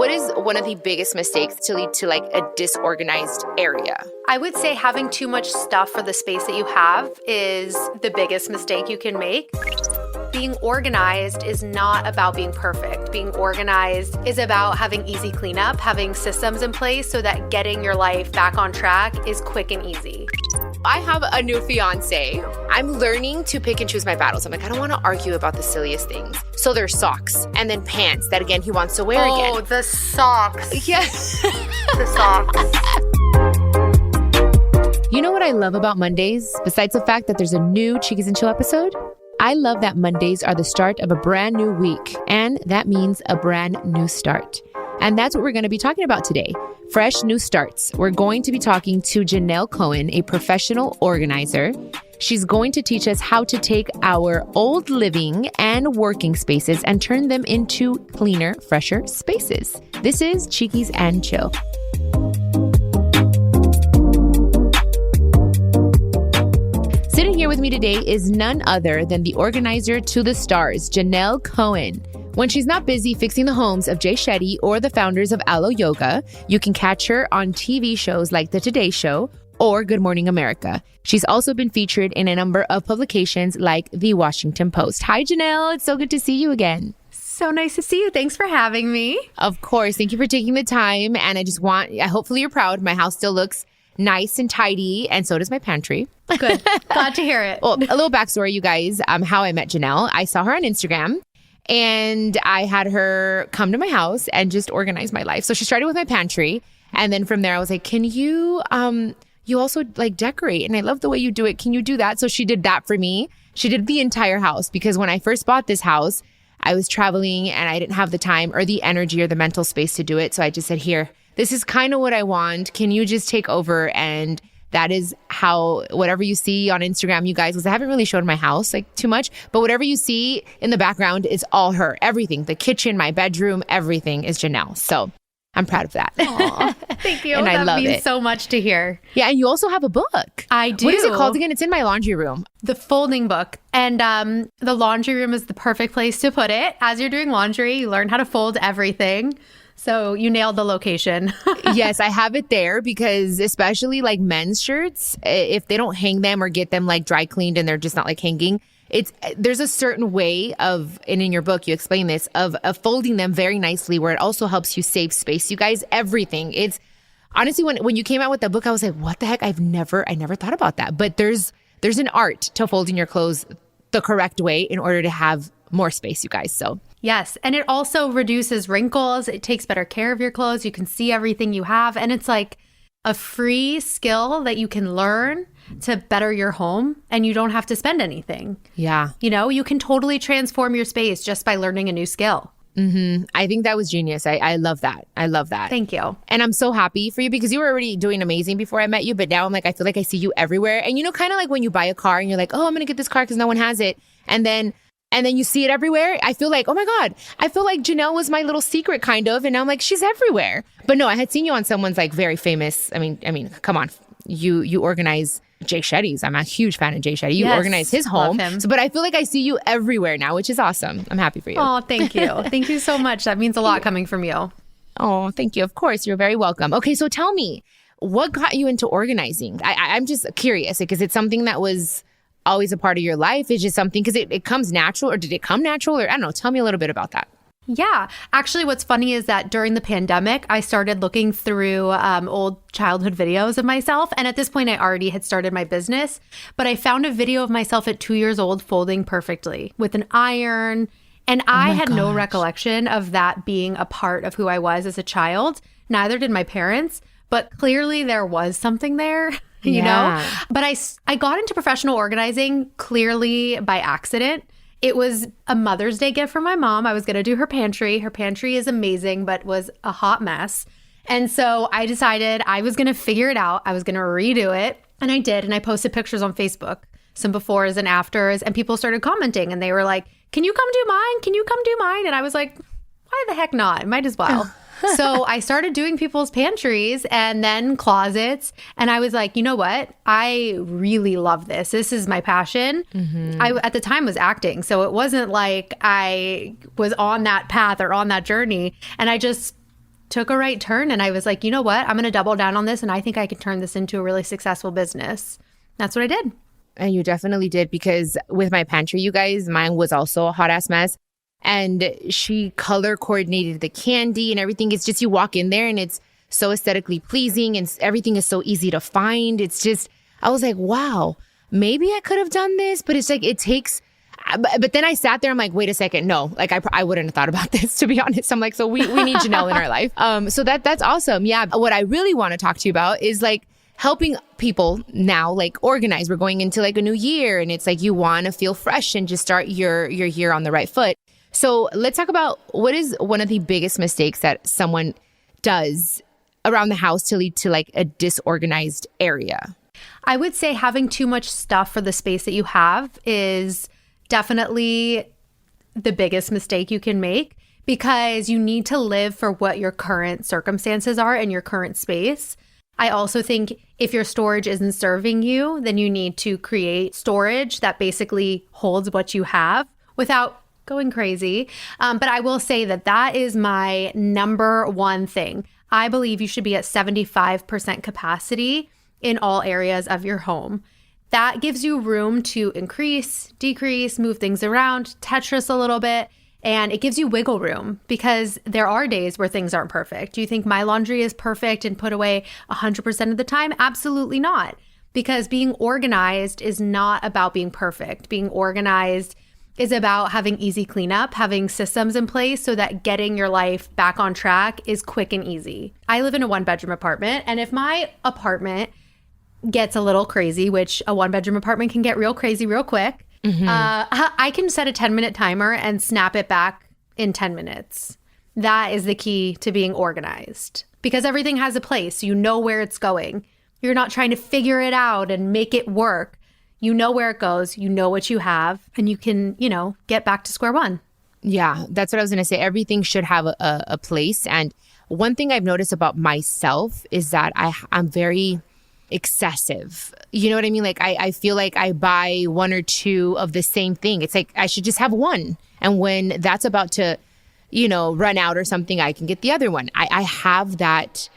what is one of the biggest mistakes to lead to like a disorganized area? I would say having too much stuff for the space that you have is the biggest mistake you can make. Being organized is not about being perfect. Being organized is about having easy cleanup, having systems in place so that getting your life back on track is quick and easy. I have a new fiance. I'm learning to pick and choose my battles. I'm like, I don't want to argue about the silliest things. So there's socks and then pants that, again, he wants to wear again. Oh, the socks. Yes. The socks. You know what I love about Mondays, besides the fact that there's a new Chiquis and Chill episode? I love that Mondays are the start of a brand new week, and that means a brand new start. And that's what we're going to be talking about today. Fresh new starts. We're going to be talking to Janelle Cohen, a professional organizer. She's going to teach us how to take our old living and working spaces and turn them into cleaner, fresher spaces. This is Chiquis and Chill. Sitting here with me today is none other than the organizer to the stars, Janelle Cohen. When she's not busy fixing the homes of Jay Shetty or the founders of Aloe Yoga, you can catch her on TV shows like The Today Show or Good Morning America. She's also been featured in a number of publications like The Washington Post. Hi, Janelle. It's so good to see you again. So nice to see you. Thanks for having me. Of course. Thank you for taking the time. And hopefully you're proud. My house still looks nice and tidy, and so does my pantry. Good. Glad to hear it. Well, a little backstory, you guys, how I met Janelle. I saw her on Instagram, and I had her come to my house and just organize my life. So she started with my pantry, and then from there I was like, can you also like decorate? And I love the way you do it. Can you do that? So she did that for me. She did the entire house, because when I first bought this house, I was traveling and I didn't have the time or the energy or the mental space to do it. So I just said, here, this is kind of what I want. Can you just take over? And that is how, whatever you see on Instagram, you guys, because I haven't really showed my house like too much, but whatever you see in the background is all her. Everything, the kitchen, my bedroom, everything is Janelle. So I'm proud of that. Thank you. And I love means it. so much to hear. Yeah, and you also have a book. I do. What is it called again? It's in my laundry room. The folding book. And the laundry room is the perfect place to put it. As you're doing laundry, you learn how to fold everything. So you nailed the location. Yes, I have it there because especially like men's shirts, if they don't hang them or get them like dry cleaned and they're just not like hanging, there's a certain way of, and in your book you explain this, of folding them very nicely where it also helps you save space. You guys, everything. It's honestly, when you came out with the book, I was like, what the heck? I never thought about that. But there's an art to folding your clothes the correct way in order to have more space, you guys. So yes. And it also reduces wrinkles. It takes better care of your clothes. You can see everything you have. And it's like a free skill that you can learn to better your home, and you don't have to spend anything. Yeah. You know, you can totally transform your space just by learning a new skill. Mm-hmm. I think that was genius. I love that. I love that. Thank you. And I'm so happy for you because you were already doing amazing before I met you. But now I'm like, I feel like I see you everywhere. And you know, kind of like when you buy a car and you're like, oh, I'm going to get this car because no one has it. And then you see it everywhere. I feel like, oh my God, I feel like Janelle was my little secret kind of. And now I'm like, she's everywhere. But no, I had seen you on someone's like very famous. I mean, come on. You organize Jay Shetty's. I'm a huge fan of Jay Shetty. You organize his home. So, but I feel like I see you everywhere now, which is awesome. I'm happy for you. Oh, thank you. Thank you so much. That means a lot coming from you. Oh, thank you. Of course. You're very welcome. Okay. So tell me, what got you into organizing? I'm just curious because it's something that was always a part of your life. It's just something because it comes natural, or did it come natural? Or I don't know. Tell me a little bit about that. Yeah. Actually, what's funny is that during the pandemic, I started looking through old childhood videos of myself. And at this point, I already had started my business. But I found a video of myself at 2 years old folding perfectly with an iron. And I had no recollection of that being a part of who I was as a child. Neither did my parents. But clearly there was something there, you know? But I got into professional organizing clearly by accident. It was a Mother's Day gift from my mom. I was going to do her pantry. Her pantry is amazing, but was a hot mess. And so I decided I was going to figure it out. I was going to redo it. And I did. And I posted pictures on Facebook, some befores and afters. And people started commenting. And they were like, can you come do mine? Can you come do mine? And I was like, why the heck not? Might as well. So I started doing people's pantries and then closets. And I was like, you know what? I really love this. This is my passion. Mm-hmm. I, at the time, was acting. So it wasn't like I was on that path or on that journey. And I just took a right turn and I was like, you know what? I'm going to double down on this and I think I can turn this into a really successful business. That's what I did. And you definitely did, because with my pantry, you guys, mine was also a hot ass mess. And she color coordinated the candy and everything. It's just, you walk in there and it's so aesthetically pleasing and everything is so easy to find. It's just, I was like, wow, maybe I could have done this, but it's like, it takes, but then I sat there, I'm like, wait a second, no, like I wouldn't have thought about this, to be honest. I'm like, so we need Janelle in our life. So that's awesome. Yeah. What I really want to talk to you about is like helping people now, like organize. We're going into like a new year and it's like, you want to feel fresh and just start your year on the right foot. So let's talk about what is one of the biggest mistakes that someone does around the house to lead to like a disorganized area. I would say having too much stuff for the space that you have is definitely the biggest mistake you can make, because you need to live for what your current circumstances are in your current space. I also think if your storage isn't serving you, then you need to create storage that basically holds what you have without going crazy. But I will say that that is my number one thing. I believe you should be at 75% capacity in all areas of your home. That gives you room to increase, decrease, move things around, Tetris a little bit, and it gives you wiggle room, because there are days where things aren't perfect. Do you think my laundry is perfect and put away 100% of the time? Absolutely not, because being organized is not about being perfect. Being organized is about having easy cleanup, having systems in place so that getting your life back on track is quick and easy. I live in a 1-bedroom apartment, and if my apartment gets a little crazy, which a 1-bedroom apartment can get real crazy real quick, I can set a 10-minute timer and snap it back in 10 minutes. That is the key to being organized, because everything has a place. You know where it's going. You're not trying to figure it out and make it work. You know where it goes, you know what you have, and you can, get back to square one. Yeah, that's what I was going to say. Everything should have a place. And one thing I've noticed about myself is that I'm very excessive. You know what I mean? Like I feel like I buy one or two of the same thing. It's like I should just have one. And when that's about to, run out or something, I can get the other one. I have that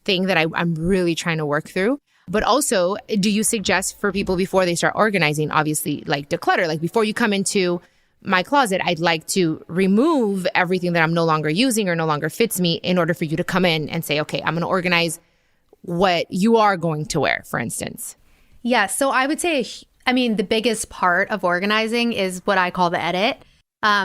thing that I'm really trying to work through. But also, do you suggest for people before they start organizing, obviously, like declutter, like before you come into my closet, I'd like to remove everything that I'm no longer using or no longer fits me in order for you to come in and say, okay, I'm going to organize what you are going to wear, for instance? Yeah. So I would say, the biggest part of organizing is what I call the edit.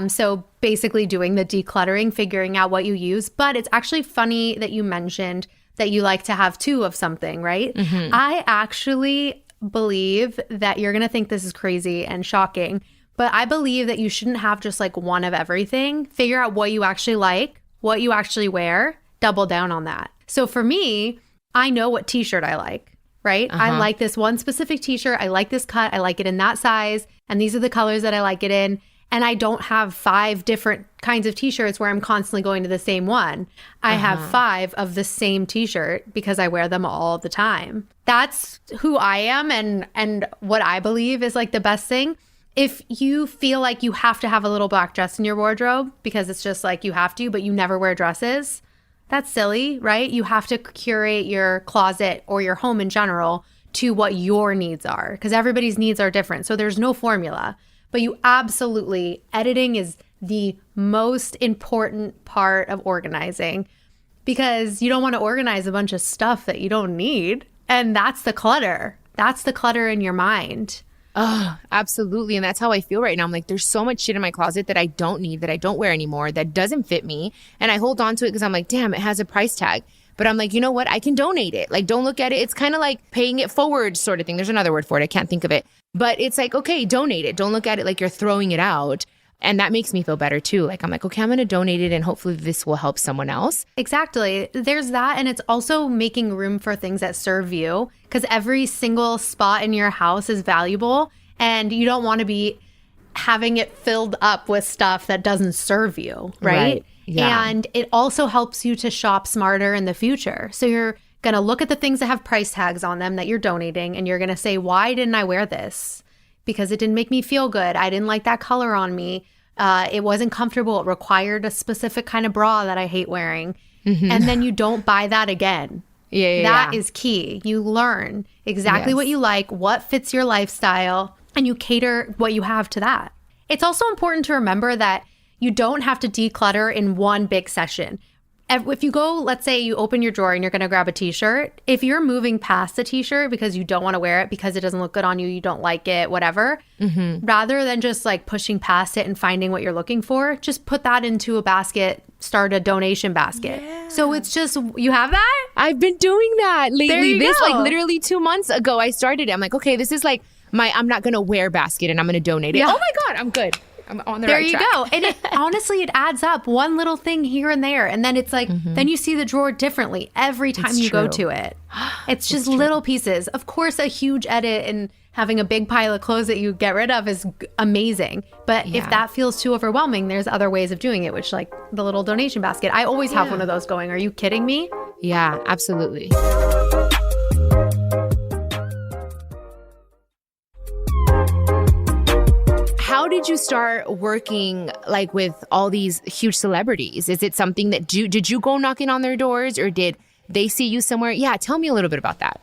So basically doing the decluttering, figuring out what you use. But it's actually funny that you mentioned that you like to have two of something, right? Mm-hmm. I actually believe that you're going to think this is crazy and shocking, but I believe that you shouldn't have just like one of everything. Figure out what you actually like, what you actually wear, double down on that. So for me, I know what t-shirt I like, right? I like this one specific t-shirt. I like this cut. I like it in that size. And these are the colors that I like it in. And I don't have 5 different kinds of t-shirts where I'm constantly going to the same one. I have 5 of the same t-shirt because I wear them all the time. That's who I am and what I believe is like the best thing. If you feel like you have to have a little black dress in your wardrobe because it's just like you have to, but you never wear dresses, that's silly, right? You have to curate your closet or your home in general to what your needs are, because everybody's needs are different. So there's no formula. But you absolutely, editing is the most important part of organizing, because you don't want to organize a bunch of stuff that you don't need. And that's the clutter. That's the clutter in your mind. Oh, absolutely. And that's how I feel right now. I'm like, there's so much shit in my closet that I don't need, that I don't wear anymore, that doesn't fit me. And I hold on to it because I'm like, damn, it has a price tag. But I'm like, you know what? I can donate it. Like, don't look at it. It's kind of like paying it forward sort of thing. There's another word for it. I can't think of it. But it's like, okay, donate it. Don't look at it like you're throwing it out. And that makes me feel better too. Like, I'm like, okay, I'm going to donate it and hopefully this will help someone else. Exactly. There's that. And it's also making room for things that serve you, because every single spot in your house is valuable and you don't want to be having it filled up with stuff that doesn't serve you, right? Yeah. And it also helps you to shop smarter in the future. So you're going to look at the things that have price tags on them that you're donating, and you're going to say, why didn't I wear this? Because it didn't make me feel good. I didn't like that color on me. It wasn't comfortable. It required a specific kind of bra that I hate wearing. and then you don't buy that again. That is key. You learn exactly what you like, what fits your lifestyle, and you cater what you have to that. It's also important to remember that you don't have to declutter in one big session. If you go, let's say you open your drawer and you're going to grab a t-shirt, if you're moving past the t-shirt because you don't want to wear it because it doesn't look good on you, you don't like it, whatever, rather than just like pushing past it and finding what you're looking for, just put that into a basket, start a donation basket. So it's just, you have that? I've been doing that lately. There you go. Like literally 2 months ago, I started it. I'm like, okay, this is like I'm not going to wear basket and I'm going to donate it. Oh my God, I'm good. I'm on the right track. There you go. And honestly, it adds up. One little thing here and there. And then it's like, then you see the drawer differently every time you go to it. It's just little pieces. Of course, a huge edit and having a big pile of clothes that you get rid of is amazing. But if that feels too overwhelming, there's other ways of doing it, which like the little donation basket. I always have one of those going. Are you kidding me? Yeah, absolutely. How did you start working like with all these huge celebrities? Is it something that did you go knocking on their doors or did they see you somewhere? Yeah, tell me a little bit about that.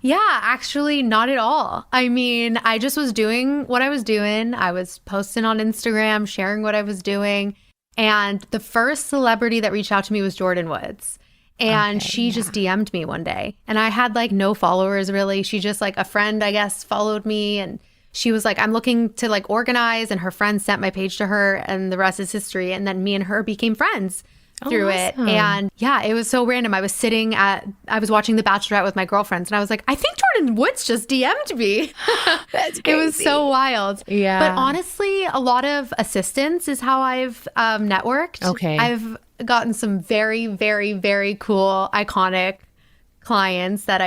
Yeah, actually not at all. I mean, I just was doing what I was doing. I was posting on Instagram, sharing what I was doing. And the first celebrity that reached out to me was Jordan Woods. And she just DM'd me one day. And I had like no followers really. She just like a friend, I guess, followed me and she was like, I'm looking to like organize, and her friend sent my page to her and the rest is history. And then me and her became friends through it. And yeah, it was so random. I was watching The Bachelorette with my girlfriends and I was like, I think Jordan Woods just DM'd me. That's crazy. It was so wild. Yeah. But honestly, a lot of assistance is how I've networked. Okay. I've gotten some very, very, very cool, iconic clients that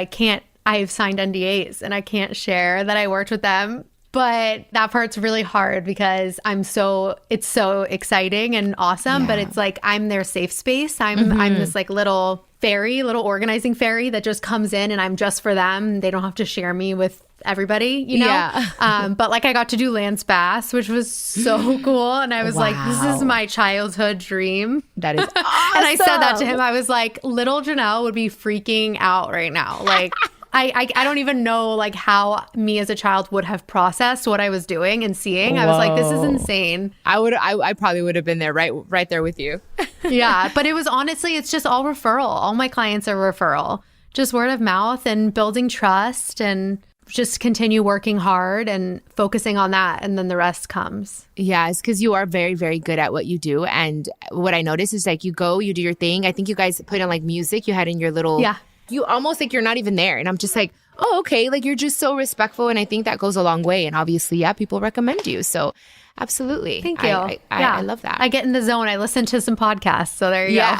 I've signed NDAs and I can't share that I worked with them. But that part's really hard because it's so exciting and awesome, but it's like I'm their safe space. I'm this like little organizing fairy that just comes in and I'm just for them. They don't have to share me with everybody, you know? Yeah. But like I got to do Lance Bass, which was so cool. And I was like, this is my childhood dream. That is awesome. And I said that to him. I was like, little Janelle would be freaking out right now. Like, I don't even know like how me as a child would have processed what I was doing and seeing. I was like, this is insane. I probably would have been there right there with you. Yeah. But it was honestly, it's just all referral. All my clients are referral, just word of mouth and building trust and just continue working hard and focusing on that. And then the rest comes. Yeah, it's because you are very, very good at what you do. And what I noticed is like you do your thing. I think you guys put in like music you had in your little... Yeah. You almost like you're not even there. And I'm just like, oh, okay. Like you're just so respectful. And I think that goes a long way. And obviously, yeah, people recommend you. So absolutely. Thank you. I love that. I get in the zone. I listen to some podcasts. So there you go.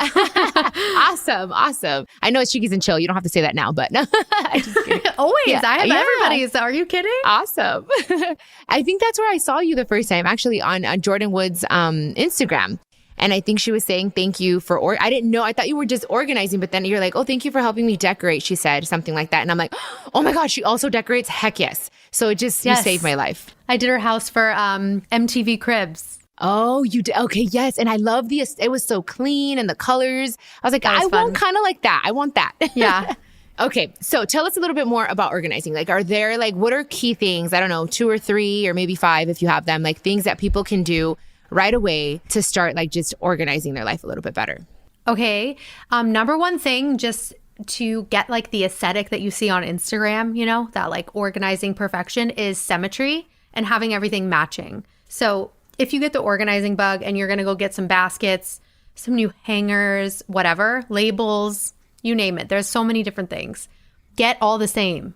Awesome. I know it's Chiquis and Chill. You don't have to say that now, but no. Always. Yeah. I have everybody's. Are you kidding? Awesome. I think that's where I saw you the first time, actually on Jordan Wood's Instagram. And I think she was saying, thank you for, I didn't know, I thought you were just organizing, but then you're like, oh, thank you for helping me decorate, she said, something like that. And I'm like, oh my gosh, she also decorates? Heck yes. So you saved my life. I did her house for MTV Cribs. Oh, you did? Okay, yes. And I love it was so clean and the colors. I was like, I want kind of like that. I want that. Yeah. Okay, so tell us a little bit more about organizing. Like, are there what are key things, I don't know, 2 or 3 or maybe 5 if you have them, like things that people can do right away to start like just organizing their life a little bit better? Okay. Number one thing, just to get like the aesthetic that you see on Instagram, you know, that like organizing perfection, is symmetry and having everything matching. So if you get the organizing bug and you're going to go get some baskets, some new hangers, whatever, labels, you name it. There's so many different things. Get all the same.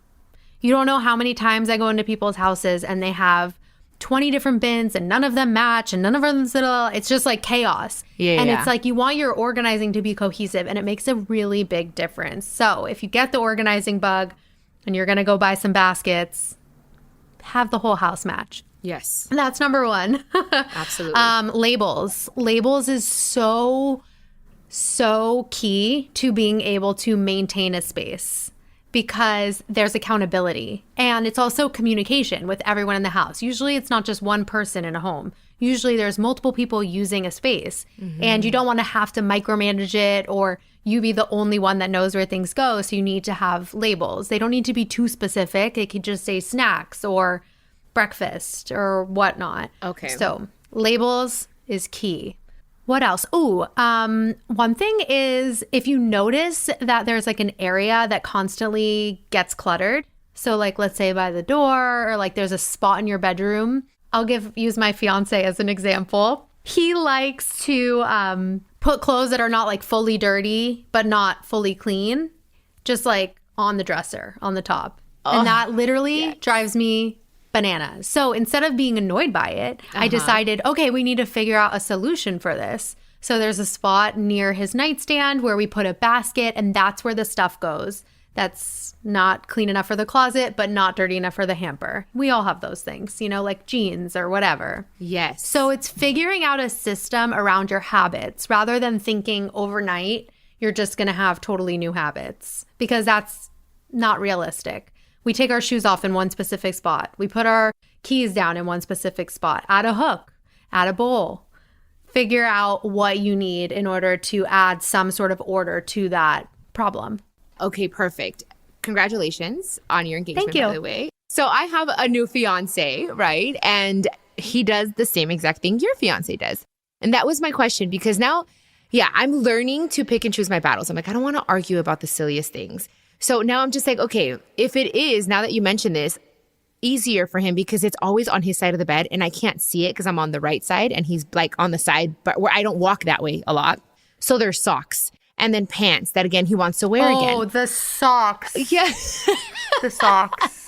You don't know how many times I go into people's houses and they have 20 different bins and none of them match and none of them, it's just like chaos. And it's like you want your organizing to be cohesive and it makes a really big difference. So if you get the organizing bug and you're going to go buy some baskets, have the whole house match. Yes. And that's number one. Absolutely. Labels is so key to being able to maintain a space, because there's accountability and it's also communication with everyone in the house. Usually it's not just one person in a home. usually there's multiple people using a space and you don't want to have to micromanage it or you be the only one that knows where things go. So you need to have labels. They don't need to be too specific. It could just say snacks or breakfast or whatnot. Okay. So labels is key. What else? One thing is if you notice that there's like an area that constantly gets cluttered. So like, let's say by the door or like there's a spot in your bedroom. I'll use my fiance as an example. He likes to put clothes that are not like fully dirty, but not fully clean, just like on the dresser, on the top. And that literally drives me bananas. So instead of being annoyed by it, I decided, okay, we need to figure out a solution for this. So there's a spot near his nightstand where we put a basket and that's where the stuff goes. That's not clean enough for the closet, but not dirty enough for the hamper. We all have those things, like jeans or whatever. Yes. So it's figuring out a system around your habits rather than thinking overnight you're just going to have totally new habits because that's not realistic. We take our shoes off in one specific spot. We put our keys down in one specific spot. Add a hook, add a bowl. Figure out what you need in order to add some sort of order to that problem. Okay, perfect. Congratulations on your engagement, Thank you. by the way. So I have a new fiance, right? And he does the same exact thing your fiance does. And that was my question because now, I'm learning to pick and choose my battles. I'm like, I don't want to argue about the silliest things. So now I'm just like, okay, if it is, now that you mentioned this, easier for him because it's always on his side of the bed and I can't see it because I'm on the right side and he's like on the side, but where I don't walk that way a lot. So there's socks and then pants that again, he wants to wear again. Oh, the socks. Yeah. The socks.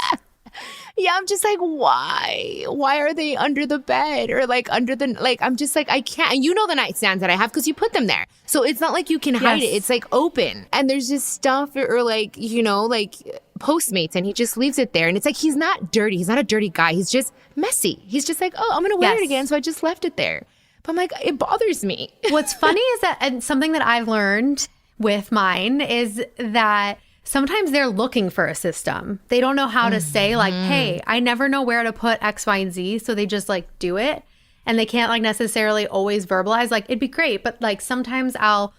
Yeah, I'm just like, why? Why are they under the bed or like under the, like, I'm just like, I can't. And you know the nightstands that I have because you put them there. So it's not like you can hide it. It's like open. And there's just stuff or like, like Postmates and he just leaves it there. And it's like, he's not dirty. He's not a dirty guy. He's just messy. He's just like, oh, I'm going to wear it again. So I just left it there. But I'm like, it bothers me. What's funny is that, and something that I've learned with mine is that sometimes they're looking for a system. They don't know how to say like, hey, I never know where to put X, Y, and Z. So they just like do it. And they can't like necessarily always verbalize like, it'd be great. But like sometimes I'll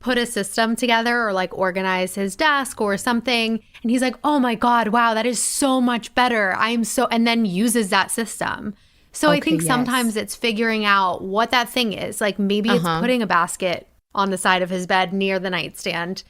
put a system together or like organize his desk or something. And he's like, oh my God, wow, that is so much better. And then uses that system. So I think sometimes it's figuring out what that thing is. Like maybe it's putting a basket on the side of his bed near the nightstand.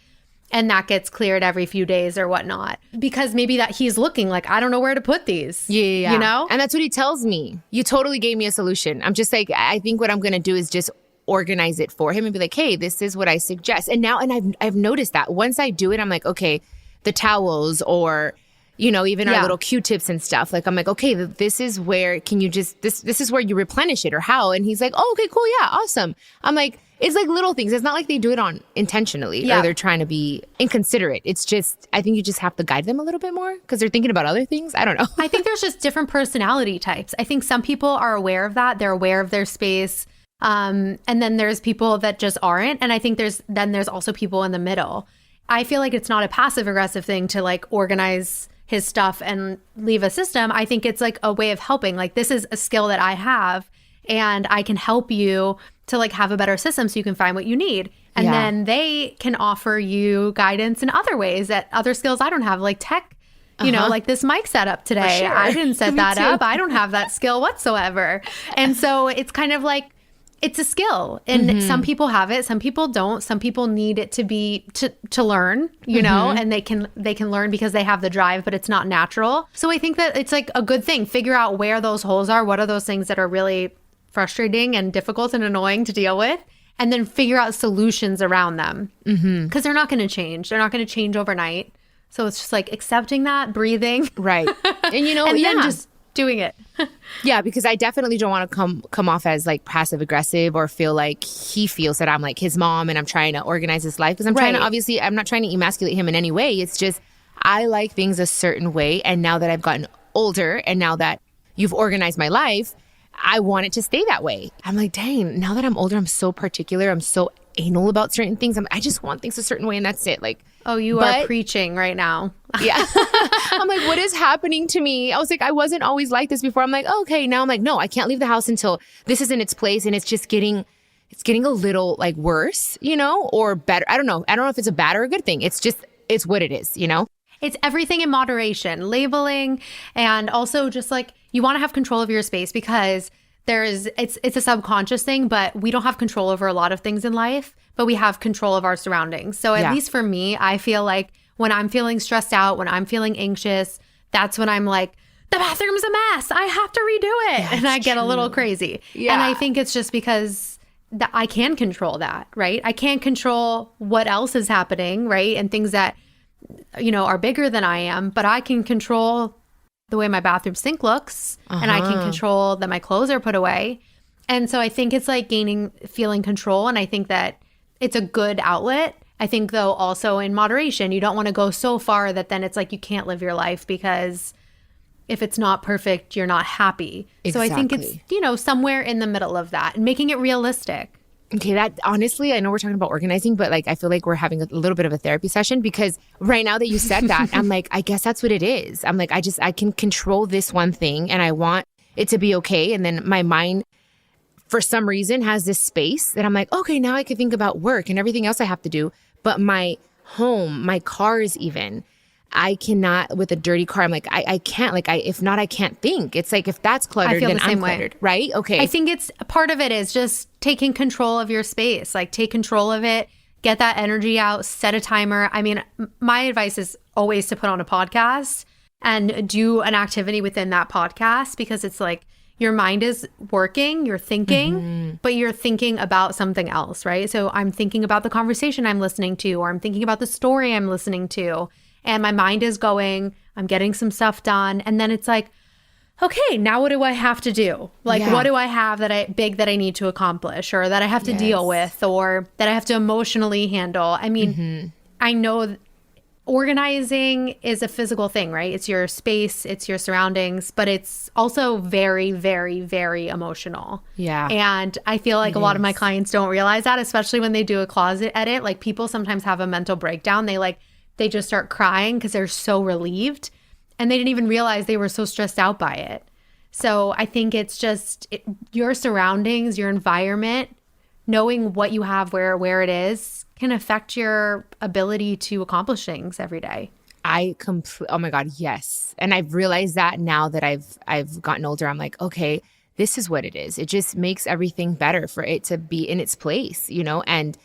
And that gets cleared every few days or whatnot. Because maybe that he's looking like, I don't know where to put these. Yeah. You know? And that's what he tells me. You totally gave me a solution. I'm just like, I think what I'm going to do is just organize it for him and be like, hey, this is what I suggest. And now, and I've noticed that once I do it, I'm like, okay, the towels or, even our little Q-tips and stuff. Like, I'm like, okay, this is where, can you just, this is where you replenish it or how? And he's like, oh, okay, cool. Yeah. Awesome. I'm like, it's like little things. It's not like they do it on intentionally or they're trying to be inconsiderate. It's just, I think you just have to guide them a little bit more because they're thinking about other things. I don't know. I think there's just different personality types. I think some people are aware of that. They're aware of their space. And then there's people that just aren't. And I think there's also people in the middle. I feel like it's not a passive aggressive thing to like organize his stuff and leave a system. I think it's like a way of helping. Like this is a skill that I have and I can help you to like have a better system so you can find what you need. And then they can offer you guidance in other ways that other skills I don't have, like tech, like this mic setup today. Sure. I didn't set that up. I don't have that skill whatsoever. And so it's kind of like, it's a skill and some people have it, some people don't. Some people need it to be to learn, and they can learn because they have the drive, but it's not natural. So I think that it's like a good thing. Figure out where those holes are. What are those things that are really frustrating and difficult and annoying to deal with? And then figure out solutions around them because they're not going to change. They're not going to change overnight. So it's just like accepting that, breathing. Right. And and then just doing it. Yeah, because I definitely don't want to come off as like passive aggressive or feel like he feels that I'm like his mom and I'm trying to organize his life because I'm trying to, obviously I'm not trying to emasculate him in any way. It's just I like things a certain way. And now that I've gotten older and now that you've organized my life, I want it to stay that way. I'm like, dang, now that I'm older, I'm so particular. I'm so anal about certain things. I just want things a certain way and that's it. Like, oh, you are preaching right now. Yeah. I'm like, what is happening to me? I was like, I wasn't always like this before. I'm like, okay. Now I'm like, no, I can't leave the house until this is in its place. And it's just getting a little like worse, or better. I don't know. I don't know if it's a bad or a good thing. It's what it is, It's everything in moderation, labeling, and also just like you want to have control of your space because it's a subconscious thing, but we don't have control over a lot of things in life, but we have control of our surroundings. So at least for me, I feel like when I'm feeling stressed out, when I'm feeling anxious, that's when I'm like, the bathroom's a mess. I have to redo it. And I get a little crazy. Yeah. And I think it's just because I can control that, right? I can't control what else is happening, right? And things that, are bigger than I am, but I can control the way my bathroom sink looks, and I can control that my clothes are put away. And so I think it's like feeling control. And I think that it's a good outlet. I think though also in moderation, you don't want to go so far that then it's like you can't live your life because if it's not perfect, you're not happy. Exactly. So I think it's, somewhere in the middle of that and making it realistic. Okay, that honestly, I know we're talking about organizing, but like I feel like we're having a little bit of a therapy session because right now that you said that, I'm like, I guess that's what it is. I'm like, I can control this one thing and I want it to be okay. And then my mind, for some reason, has this space that I'm like, okay, now I can think about work and everything else I have to do. But my home, my cars even, I cannot, with a dirty car, I'm like, I can't, like, if not, I can't think. It's like, if that's cluttered, then I'm cluttered, right? Okay. I think it's part of it is just taking control of your space, like take control of it, get that energy out, set a timer. I mean, my advice is always to put on a podcast and do an activity within that podcast because it's like your mind is working, you're thinking, but you're thinking about something else, right? So I'm thinking about the conversation I'm listening to, or I'm thinking about the story I'm listening to. And my mind is going, I'm getting some stuff done. And then it's like, okay, now what do I have to do? Like, what do I have that I need to accomplish or that I have to deal with or that I have to emotionally handle? I mean, I know organizing is a physical thing, right? It's your space, it's your surroundings, but it's also very, very, very emotional. Yeah. And I feel like a lot of my clients don't realize that, especially when they do a closet edit. Like people sometimes have a mental breakdown. They just start crying because they're so relieved and they didn't even realize they were so stressed out by it. So I think it's just your surroundings, your environment, knowing what you have, where it is can affect your ability to accomplish things every day. Oh my God, yes. And I've realized that now that I've gotten older, I'm like, okay, this is what it is. It just makes everything better for it to be in its place, and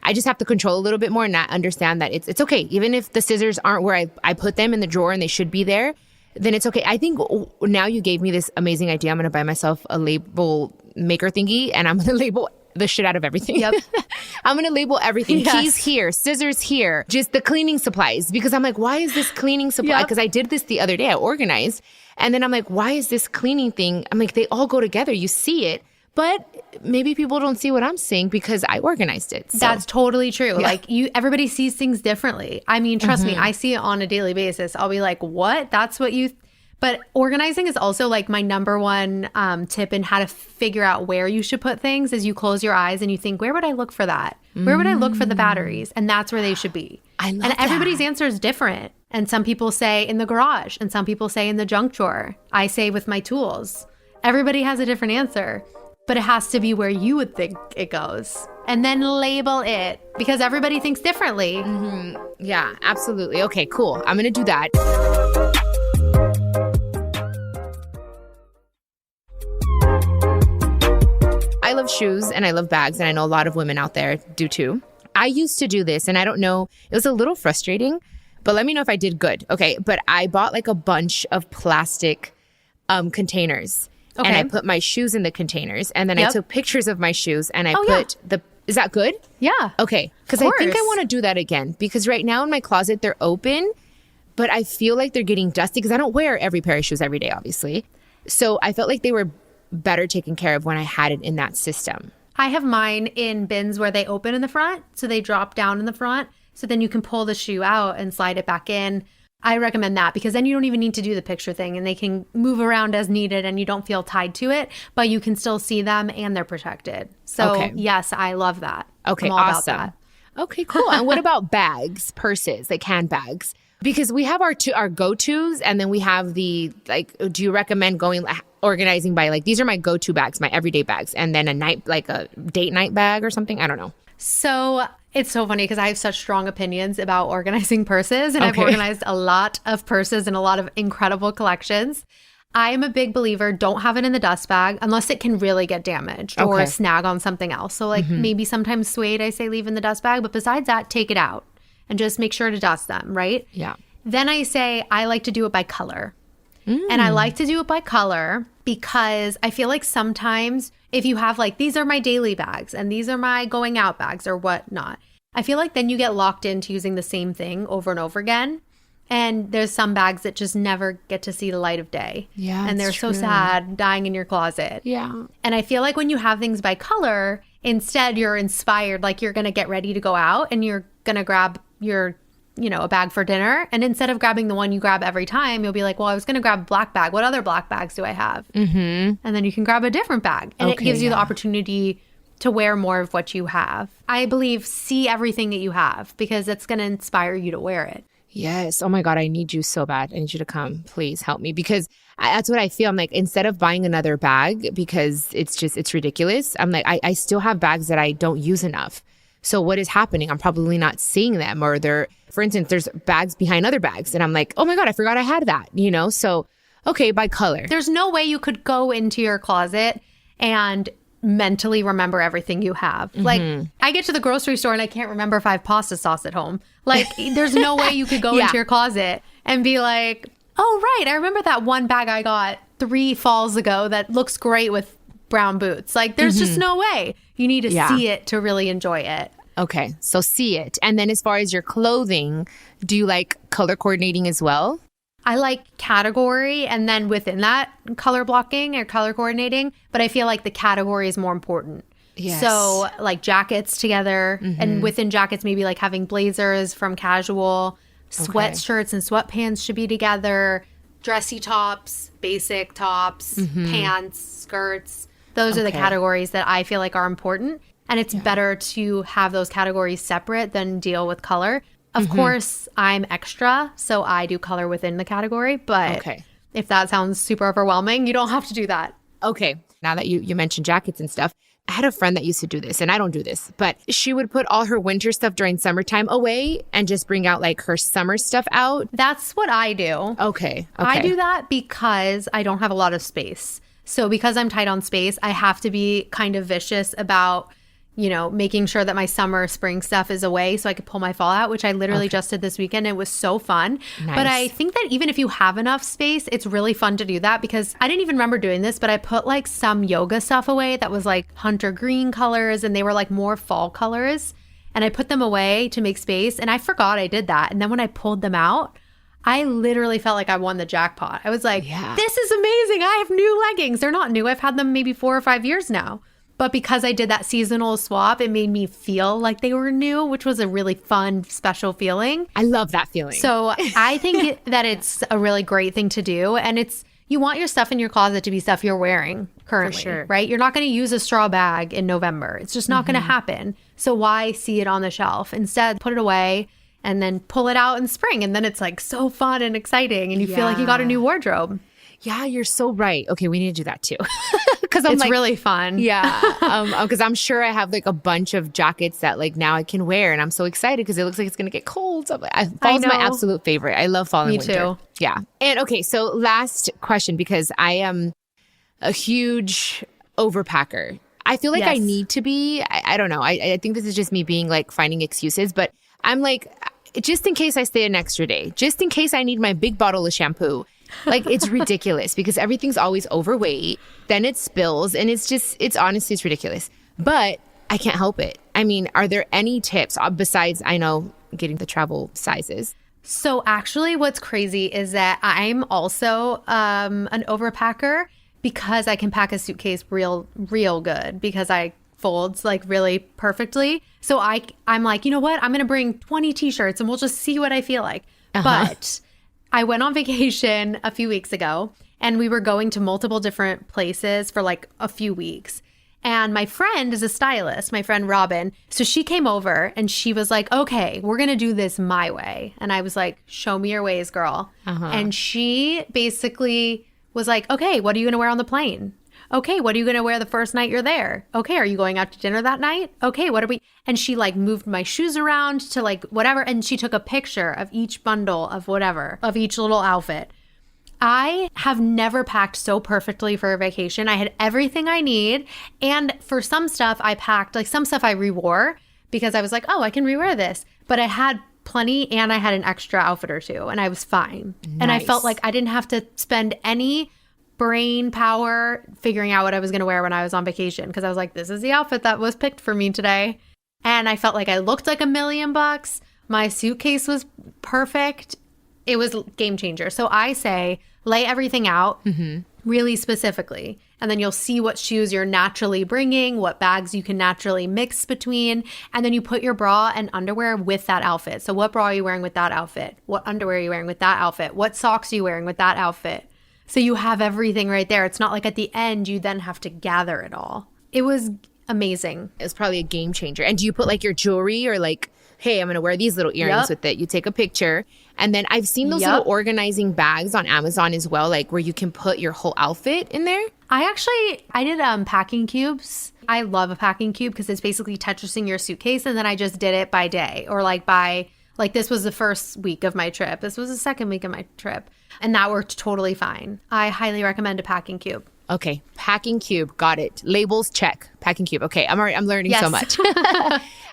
I just have to control a little bit more and not understand that it's okay. Even if the scissors aren't where I put them in the drawer and they should be there, then it's okay. I think now you gave me this amazing idea. I'm going to buy myself a label maker thingy and I'm going to label the shit out of everything. Yep. I'm going to label everything. Yes. Keys here, scissors here, just the cleaning supplies. Because I'm like, why is this cleaning supply? Because I did this the other day. I organized. And then I'm like, why is this cleaning thing? I'm like, they all go together. You see it. But maybe people don't see what I'm seeing because I organized it. So. That's totally true. Yeah. Like everybody sees things differently. I mean, trust me, I see it on a daily basis. I'll be like, what? That's what you... But organizing is also like my number one tip in how to figure out where you should put things is you close your eyes and you think, where would I look for that? Where would I look for the batteries? And that's where they should be. I love that. Everybody's answer is different. And some people say in the garage and some people say in the junk drawer. I say with my tools. Everybody has a different answer. But it has to be where you would think it goes. And then label it because everybody thinks differently. Yeah, absolutely. Okay, cool. I'm going to do that. I love shoes and I love bags. And I know a lot of women out there do too. I used to do this and I don't know, it was a little frustrating, but let me know if I did good. Okay, but I bought like a bunch of plastic containers. Okay. And I put my shoes in the containers and then I took pictures of my shoes and I put is that good? Yeah. Okay. Because I think I want to do that again because right now in my closet, they're open, but I feel like they're getting dusty because I don't wear every pair of shoes every day, obviously. So I felt like they were better taken care of when I had it in that system. I have mine in bins where they open in the front. So they drop down in the front. So then you can pull the shoe out and slide it back in. I recommend that because then you don't even need to do the picture thing and they can move around as needed and you don't feel tied to it, but you can still see them and they're protected. So yes, I love that. Okay, I'm all awesome. about that. Okay, cool. And what about bags, purses, like handbags? Because we have our go-tos and then we have the, like, do you recommend organizing by like, these are my go-to bags, my everyday bags, and then a date night bag or something? I don't know. So it's so funny because I have such strong opinions about organizing purses and I've organized a lot of purses and a lot of incredible collections. I am a big believer, don't have it in the dust bag unless it can really get damaged or snag on something else. So like maybe sometimes suede, I say leave in the dust bag, but besides that, take it out and just make sure to dust them, right? Yeah. Then I say I like to do it by color. And I like to do it by color because I feel like sometimes if you have like, these are my daily bags and these are my going out bags or whatnot, I feel like then you get locked into using the same thing over and over again. And there's some bags that just never get to see the light of day. Yeah. And they're so sad, dying in your closet. Yeah. And I feel like when you have things by color, instead you're inspired, like you're going to get ready to go out and you're going to grab your, a bag for dinner. And instead of grabbing the one you grab every time, you'll be like, well, I was going to grab a black bag. What other black bags do I have? And then you can grab a different bag. And it gives you the opportunity to wear more of what you have. I believe see everything that you have because it's going to inspire you to wear it. Yes. Oh my God, I need you so bad. I need you to come. Please help me because that's what I feel. I'm like, instead of buying another bag because it's ridiculous, I'm like, I still have bags that I don't use enough. So what is happening? I'm probably not seeing them or for instance, there's bags behind other bags. And I'm like, oh my God, I forgot I had that, So, okay, by color. There's no way you could go into your closet and mentally remember everything you have. Like I get to the grocery store and I can't remember if I have pasta sauce at home. Like there's no way you could go into your closet and be like, oh, right. I remember that one bag I got 3 falls ago that looks great with brown boots. Like there's just no way. You need to see it to really enjoy it. Okay. So see it. And then as far as your clothing, do you like color coordinating as well? I like category and then within that color blocking or color coordinating, but I feel like the category is more important. Yes. So like jackets together and within jackets, maybe like having blazers from casual, sweatshirts and sweatpants should be together, dressy tops, basic tops, pants, skirts. Those are the categories that I feel like are important. And it's better to have those categories separate than deal with color. Of course, I'm extra, so I do color within the category. But if that sounds super overwhelming, you don't have to do that. Okay. Now that you mentioned jackets and stuff, I had a friend that used to do this, and I don't do this, but she would put all her winter stuff during summertime away and just bring out like her summer stuff out. That's what I do. Okay. I do that because I don't have a lot of space. So because I'm tight on space, I have to be kind of vicious about making sure that my summer, spring stuff is away so I could pull my fall out, which I literally just did this weekend. It was so fun. Nice. But I think that even if you have enough space, it's really fun to do that because I didn't even remember doing this, but I put like some yoga stuff away that was like hunter green colors and they were like more fall colors. And I put them away to make space and I forgot I did that. And then when I pulled them out, I literally felt like I won the jackpot. I was like, this is amazing. I have new leggings. They're not new. I've had them maybe 4 or 5 years now. But because I did that seasonal swap, it made me feel like they were new, which was a really fun, special feeling. I love that feeling. So I think that it's a really great thing to do. And you want your stuff in your closet to be stuff you're wearing currently, right? You're not going to use a straw bag in November. It's just not going to happen. So why see it on the shelf? Instead, put it away and then pull it out in spring. And then it's like so fun and exciting. And you feel like you got a new wardrobe. Yeah, you're so right. Okay, we need to do that too. Because it's like, really fun. Yeah. Because I'm sure I have like a bunch of jackets that like now I can wear. And I'm so excited because it looks like it's going to get cold. So fall's my absolute favorite. I love fall and winter. Me too. Yeah. And okay, so last question, because I am a huge overpacker. I feel like I need to be. I don't know. I think this is just me being like finding excuses. But I'm like, just in case I stay an extra day, just in case I need my big bottle of shampoo. Like it's ridiculous because everything's always overweight. Then it spills and it's honestly, it's ridiculous. But I can't help it. I mean, are there any tips besides, I know, getting the travel sizes? So actually what's crazy is that I'm also an overpacker because I can pack a suitcase real good because I folds like really perfectly. So I'm like, you know what? I'm going to bring 20 t-shirts and we'll just see what I feel like. But I went on vacation a few weeks ago and we were going to multiple different places for like a few weeks. And my friend is a stylist, my friend Robin. So she came over and she was like, okay, we're going to do this my way. And I was like, show me your ways, girl. And she basically was like, okay, what are you going to wear on the plane? Okay, what are you going to wear the first night you're there? Okay, are you going out to dinner that night? Okay, what are we? And she like moved my shoes around to like whatever. And she took a picture of each bundle of whatever, of each little outfit. I have never packed so perfectly for a vacation. I had everything I need. And for some stuff I packed, like some stuff I rewore because I was like, oh, I can rewear this. But I had plenty and I had an extra outfit or two and I was fine. Nice. And I felt like I didn't have to spend any brain power figuring out what I was going to wear when I was on vacation because I was like, this is the outfit that was picked for me today. And I felt like I looked like $1,000,000. My suitcase was perfect. It was game changer. So I say lay everything out really specifically. And then you'll see what shoes you're naturally bringing, what bags you can naturally mix between. And then you put your bra and underwear with that outfit. So what bra are you wearing with that outfit? What underwear are you wearing with that outfit? What socks are you wearing with that outfit? So you have everything right there. It's not like at the end you then have to gather it all. It was amazing. It was probably a game changer. And do you put like your jewelry or like, hey, I'm going to wear these little earrings with it. You take a picture. And then I've seen those little organizing bags on Amazon as well, like where you can put your whole outfit in there. I did packing cubes. I love a packing cube because it's basically Tetrising your suitcase. And then I just did it by day or like this was the first week of my trip. This was the second week of my trip. And that worked totally fine. I highly recommend a packing cube. Okay. Packing cube. Got it. Labels, check. Packing cube. Okay. I'm learning so much.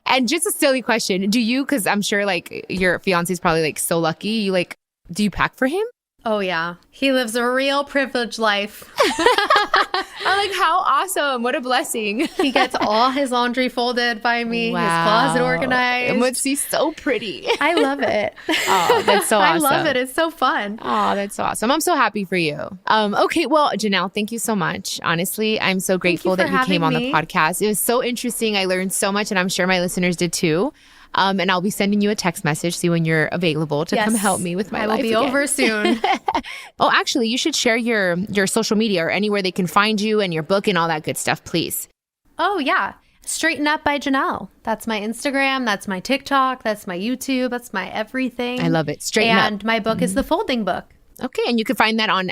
And just a silly question. Do you, because I'm sure like your fiance is probably like so lucky. You like, do you pack for him? Oh, yeah. He lives a real privileged life. I'm like, how awesome. What a blessing. He gets all his laundry folded by me, his closet organized. It must be so pretty. I love it. Oh, that's so awesome. I love it. It's so fun. Oh, that's so awesome. I'm so happy for you. Okay, well, Janelle, thank you so much. Honestly, I'm so grateful that you came on the podcast. It was so interesting. I learned so much, and I'm sure my listeners did too. And I'll be sending you a text message, see when you're available to come help me with my life. I will be over soon. Oh, actually, you should share your social media or anywhere they can find you and your book and all that good stuff, please. Oh, yeah. Straighten Up by Janelle. That's my Instagram. That's my TikTok. That's my YouTube. That's my everything. I love it. Straighten Up. And my book is The Folding Book. Okay. And you can find that on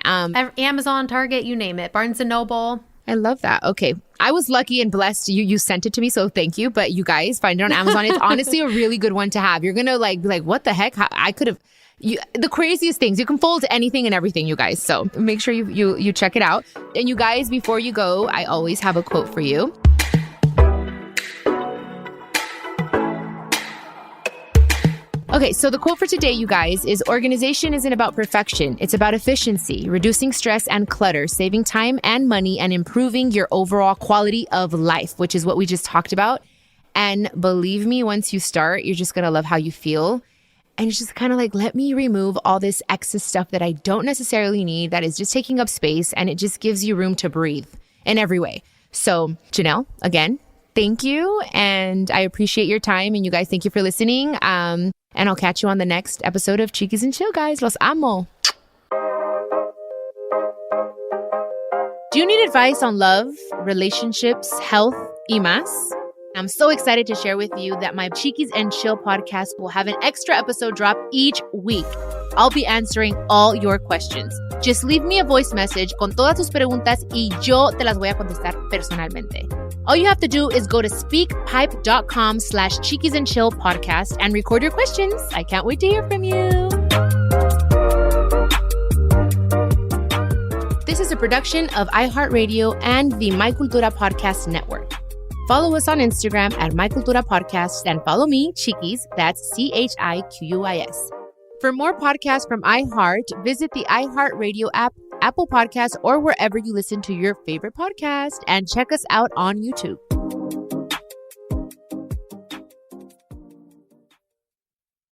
Amazon, Target, you name it. Barnes & Noble. I love that. Okay. I was lucky and blessed. You sent it to me, so thank you. But you guys find it on Amazon. It's honestly a really good one to have. You're going to be like, what the heck? I could have... the craziest things. You can fold anything and everything, you guys. So make sure you check it out. And you guys, before you go, I always have a quote for you. Okay, so the quote for today, you guys, is organization isn't about perfection. It's about efficiency, reducing stress and clutter, saving time and money, and improving your overall quality of life, which is what we just talked about. And believe me, once you start, you're just going to love how you feel. And it's just kind of like, let me remove all this excess stuff that I don't necessarily need, that is just taking up space, and it just gives you room to breathe in every way. So, Janelle, again, thank you. And I appreciate your time. And you guys, thank you for listening. And I'll catch you on the next episode of Chiquis and Chill, guys. Los amo. Do you need advice on love, relationships, health, y más? I'm so excited to share with you that my Chiquis and Chill podcast will have an extra episode drop each week. I'll be answering all your questions. Just leave me a voice message con todas tus preguntas y yo te las voy a contestar personalmente. All you have to do is go to speakpipe.com/Chiquis and Chill podcast and record your questions. I can't wait to hear from you. This is a production of iHeartRadio and the My Cultura Podcast Network. Follow us on Instagram at My Cultura Podcast and follow me, Chiquis, that's CHIQUIS. For more podcasts from iHeart, visit the iHeartRadio app, Apple Podcasts, or wherever you listen to your favorite podcast, and check us out on YouTube.